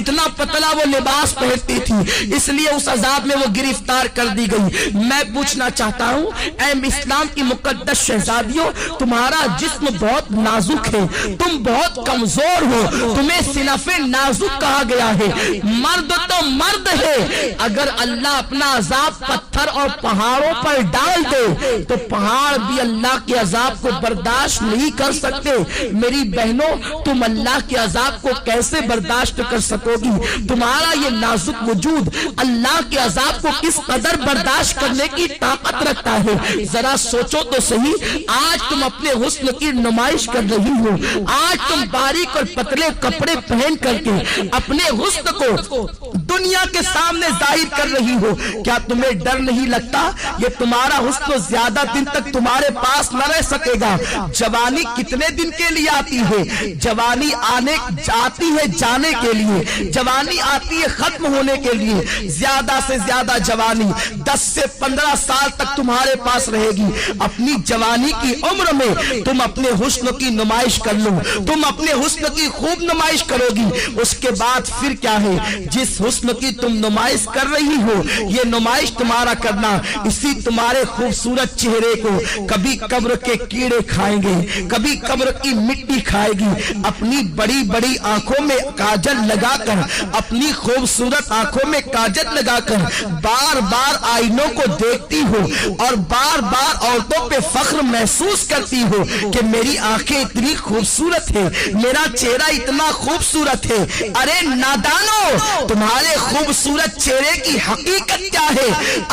اتنا پتلا وہ لباس پہنتی تھی، اس لیے اس عذاب میں وہ گرفتار کر دی گئی۔ میں پوچھنا چاہتا ہوں اے اسلام کی مقدس شہزادیوں، تمہارا جسم بہت نازک ہے، تم بہت کمزور ہو، تمہیں صنف نازک کہا گیا ہے۔ مرد تو مرد ہے، اگر اللہ اپنا عذاب پتھر اور پہاڑوں پر ڈال دے تو پہاڑ بھی اللہ کے عذاب کو برداشت نہیں کر سکتے۔ میری بہنوں، تم اللہ کے عذاب کو کیسے برداشت کر سکو گی؟ تمہارا یہ نازک وجود اللہ کے عذاب کو کس قدر برداشت کرنے کی طاقت رکھتا ہے؟ ذرا سوچو تو صحیح۔ آج تم اپنے حسن کی نمائش کر رہی ہو، آج تم باریک اور پتلے کپڑے پہن کر کے اپنے حسن کو دنیا کے سامنے ظاہر کر رہی ہو۔ کیا تمہیں ڈر نہیں لگتا یہ تمہارا حسن زیادہ دن تک تمہارے پاس نہ رہ سکے گا؟ جوانی کتنے دن کے لیے آتی ہے؟ جوانی آتی ہے جانے کے لیے، جوانی آتی ہے ختم ہونے کے لیے۔ زیادہ سے زیادہ جوانی 10 سے 15 سال تک تمہارے پاس رہے گی۔ اپنی جوانی کی عمر میں تم اپنے حسن کی نمائش کر لو، تم اپنے حسن کی خوب نمائش کرو گی۔ اس کے بعد پھر کیا ہے؟ جس حسن کی تم نمائش کر رہی ہو، یہ نمائش تمہارا کرنا اسی تمہارے خوبصورت چہرے کو کبھی قبر کے کیڑے کھائیں گے، کبھی قبر کی مٹی کھائے گی۔ اپنی بڑی بڑی آنکھوں میں کاجل لگا کر، اپنی خوبصورت آنکھوں میں کاجل لگا کر بار بار آئینوں کو دیکھتی ہو اور بار بار عورتوں پہ فخر محسوس کرتی ہو کہ میری آنکھیں اتنی خوبصورت ہے، میرا چہرہ اتنا خوبصورت ہے۔ ارے نادانو، تمہارے خوبصورت چہرے کی حقیقت کیا ہے؟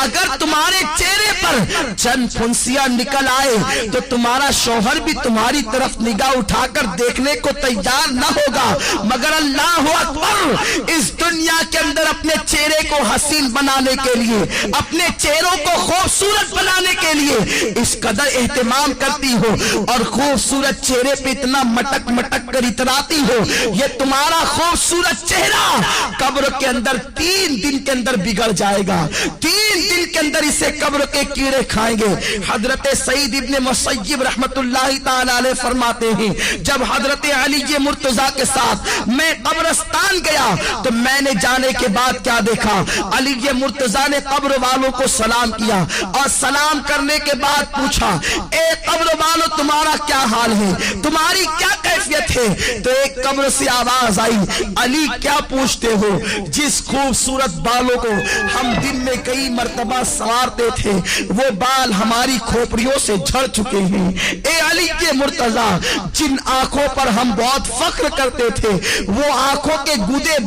اگر تمہارے چہرے پر چند پھنسیاں نکل آئے تو تمہارا شوہر بھی تمہاری طرف نگاہ اٹھا کر دیکھنے کو تیار نہ ہوگا، مگر اللہ اکبر، اس دنیا کے اندر اپنے چہرے کو حسین بنانے کے لیے، اپنے چہروں کو خوبصورت بنانے کے لیے اس قدر اہتمام کرتی ہو اور خوبصورت چہرے پہ اتنا مٹک مٹک کر اتراتی ہو۔ یہ تمہارا خوبصورت چہرہ قبر کے اندر 3 دن کے اندر بگڑ جائے گا، 3 دن کے اندر اسے قبر کے کیڑے کھائیں گے۔ حضرت سعید ابن مسیب رحمت اللہ تعالی علیہ فرماتے ہیں، جب حضرت علی مرتضیٰ کے ساتھ میں قبرستان گیا تو میں نے جانے کے بعد کیا دیکھا؟ علی مرتضیٰ نے قبر والوں کو سلام کیا اور سلام کرنے کے بعد پوچھا، اے قبر والوں، تمہارا کیا حال ہے؟ تمہاری کیا کیفیت ہے؟ تو ایک قبر سے آواز آئی، علی کیا پوچھتے ہو؟ جس خوبصورت بالوں کو ہم دن میں کئی مرتبہ سوارتے تھے وہ بال ہماری کھوپڑیوں سے جھڑ چکے ہیں۔ اے علی کے مرتضیٰ، جن آنکھوں پر ہم بہت فخر کرتے تھے وہ آنکھوں کے گودے